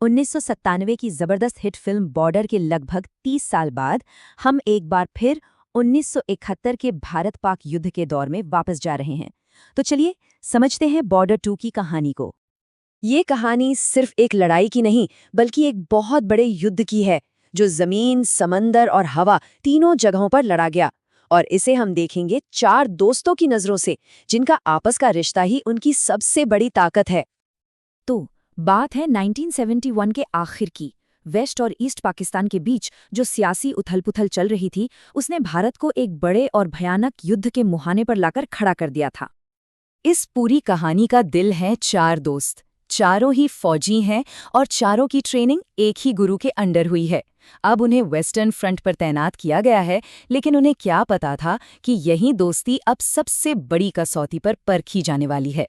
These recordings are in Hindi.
1997 की जबरदस्त हिट फिल्म बॉर्डर के लगभग 30 साल बाद हम एक बार फिर 1971 के भारत पाक युद्ध के दौर में वापस जा रहे हैं। तो चलिए समझते हैं बॉर्डर 2 की कहानी को। ये कहानी सिर्फ एक लड़ाई की नहीं बल्कि एक बहुत बड़े युद्ध की है जो जमीन, समंदर और हवा तीनों जगहों पर लड़ा गया। और इसे हम देखेंगे 4 दोस्तों की नजरों से जिनका आपस का रिश्ता ही उनकी सबसे बड़ी ताकत है। तो बात है 1971 के आखिर की। वेस्ट और ईस्ट पाकिस्तान के बीच जो सियासी उथल-पुथल चल रही थी उसने भारत को एक बड़े और भयानक युद्ध के मुहाने पर लाकर खड़ा कर दिया था। इस पूरी कहानी का दिल है 4 दोस्त। चारों ही फौजी हैं और चारों की ट्रेनिंग एक ही गुरु के अंडर हुई है। अब उन्हें वेस्टर्न फ्रंट पर तैनात किया गया है, लेकिन उन्हें क्या पता था कि यही दोस्ती अब सबसे बड़ी कसौटी पर परखी जाने वाली है।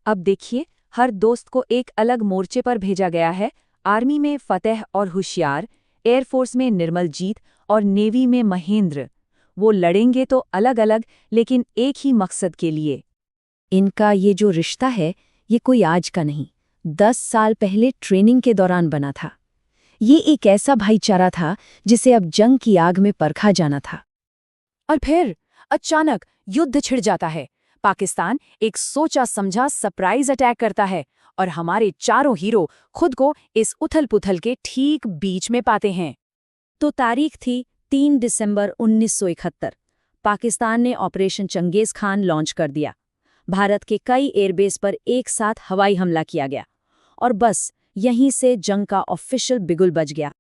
अब देखिए, हर दोस्त को एक अलग मोर्चे पर भेजा गया है। आर्मी में फतेह और होशियार, एयरफोर्स में निर्मलजीत और नेवी में महेंद्र। वो लड़ेंगे तो अलग अलग, लेकिन एक ही मकसद के लिए। इनका ये जो रिश्ता है ये कोई आज का नहीं, 10 साल पहले ट्रेनिंग के दौरान बना था। ये एक ऐसा भाईचारा था जिसे अब जंग की आग में परखा जाना था। और फिर अचानक युद्ध छिड़ जाता है। पाकिस्तान एक सोचा समझा सरप्राइज अटैक करता है और हमारे चारों हीरो खुद को इस उथल-पुथल के ठीक बीच में पाते हैं। तो तारीख थी 3 दिसंबर 1971। पाकिस्तान ने ऑपरेशन चंगेज खान लॉन्च कर दिया। भारत के कई एयरबेस पर एक साथ हवाई हमला किया गया और बस यहीं से जंग का ऑफिशियल बिगुल बज गया।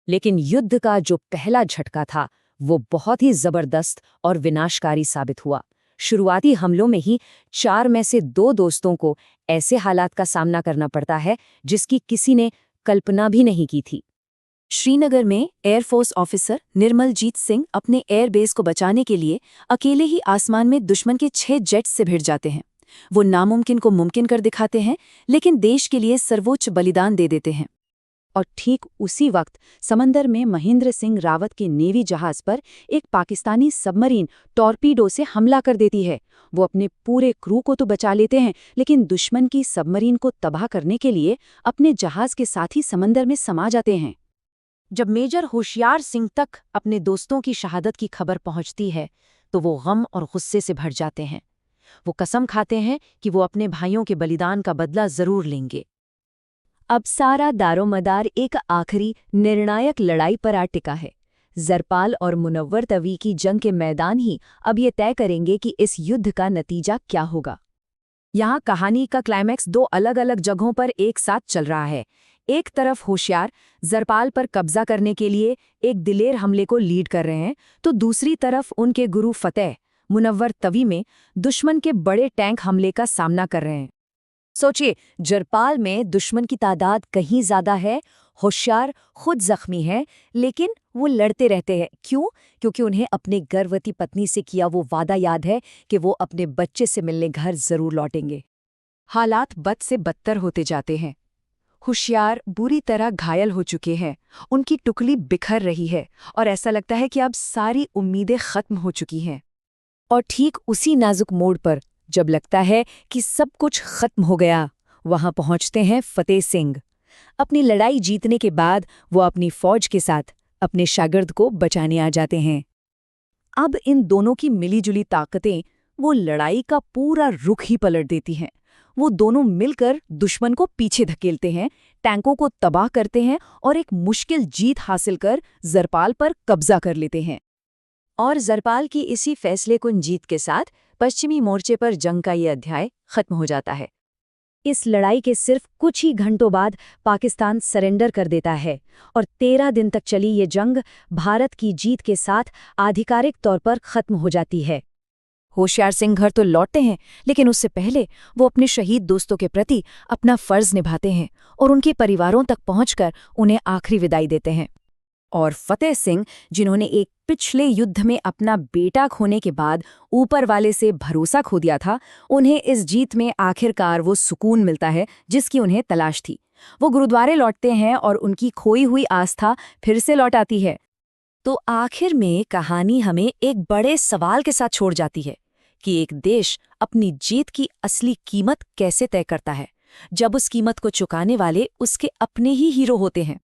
लेकिन युद्ध का जो पहला झटका था वो बहुत ही जबरदस्त और विनाशकारी साबित हुआ। शुरुआती हमलों में ही 4 में से 2 दोस्तों को ऐसे हालात का सामना करना पड़ता है जिसकी किसी ने कल्पना भी नहीं की थी। श्रीनगर में एयरफोर्स ऑफिसर निर्मलजीत सिंह अपने एयरबेस को बचाने के लिए अकेले ही आसमान में दुश्मन के 6 जेट्स से भिड़ जाते हैं। वो नामुमकिन को मुमकिन कर दिखाते हैं, लेकिन देश के लिए सर्वोच्च बलिदान दे देते हैं। और ठीक उसी वक्त समंदर में महेंद्र सिंह रावत के नेवी जहाज पर एक पाकिस्तानी सबमरीन टॉर्पीडो से हमला कर देती है। वो अपने पूरे क्रू को तो बचा लेते हैं, लेकिन दुश्मन की सबमरीन को तबाह करने के लिए अपने जहाज के साथ ही समंदर में समा जाते हैं। जब मेजर होशियार सिंह तक अपने दोस्तों की शहादत की खबर पहुंचती है तो वो गम और गुस्से से भर जाते हैं। वो कसम खाते हैं कि वो अपने भाइयों के बलिदान का बदला जरूर लेंगे। अब सारा दारोमदार एक आखिरी निर्णायक लड़ाई पर आ टिका है। जरपाल और मुनव्वर तवी की जंग के मैदान ही अब ये तय करेंगे कि इस युद्ध का नतीजा क्या होगा। यहाँ कहानी का क्लाइमैक्स 2 अलग-अलग जगहों पर एक साथ चल रहा है। एक तरफ होशियार जरपाल पर कब्जा करने के लिए एक दिलेर हमले को लीड कर रहे हैं, तो दूसरी तरफ उनके गुरु फतेह मुनव्वर तवी में दुश्मन के बड़े टैंक हमले का सामना कर रहे हैं। सोचिए, जरपाल में दुश्मन की तादाद कहीं ज्यादा है, होशियार खुद जख्मी है, लेकिन वो लड़ते रहते हैं। क्यों? क्योंकि उन्हें अपने गर्भवती पत्नी से किया वो वादा याद है कि वो अपने बच्चे से मिलने घर जरूर लौटेंगे। हालात बद से बदतर होते जाते हैं। होशियार बुरी तरह घायल हो चुके हैं, उनकी टुकड़ी बिखर रही है और ऐसा लगता है कि अब सारी उम्मीदें खत्म हो चुकी हैं। और ठीक उसी नाजुक मोड़ पर जब लगता है कि सब कुछ खत्म हो गया, वहां पहुंचते हैं फतेह सिंह। अपनी लड़ाई जीतने के बाद वो अपनी फौज के साथ अपने शागिर्द को बचाने आ जाते हैं। अब इन दोनों की मिलीजुली ताकतें वो लड़ाई का पूरा रुख ही पलट देती हैं। वो दोनों मिलकर दुश्मन को पीछे धकेलते हैं, टैंकों को तबाह करते हैं और एक मुश्किल जीत हासिल कर जरपाल पर कब्जा कर लेते हैं। और जरपाल की इसी फैसलेकुन जीत के साथ पश्चिमी मोर्चे पर जंग का ये अध्याय खत्म हो जाता है। इस लड़ाई के सिर्फ कुछ ही घंटों बाद पाकिस्तान सरेंडर कर देता है और 13 दिन तक चली ये जंग भारत की जीत के साथ आधिकारिक तौर पर खत्म हो जाती है। होशियार सिंह घर तो लौटते हैं, लेकिन उससे पहले वो अपने शहीद दोस्तों के प्रति अपना फर्ज निभाते हैं और उनके परिवारों तक पहुंचकर उन्हें आखिरी विदाई देते हैं। और फतेह सिंह, जिन्होंने एक पिछले युद्ध में अपना बेटा खोने के बाद ऊपर वाले से भरोसा खो दिया था, उन्हें इस जीत में आखिरकार वो सुकून मिलता है जिसकी उन्हें तलाश थी। वो गुरुद्वारे लौटते हैं और उनकी खोई हुई आस्था फिर से लौट आती है। तो आखिर में कहानी हमें एक बड़े सवाल के साथ छोड़ जाती है कि एक देश अपनी जीत की असली कीमत कैसे तय करता है। जब उस कीमत को चुकाने वाले उसके अपने ही हीरो होते हैं।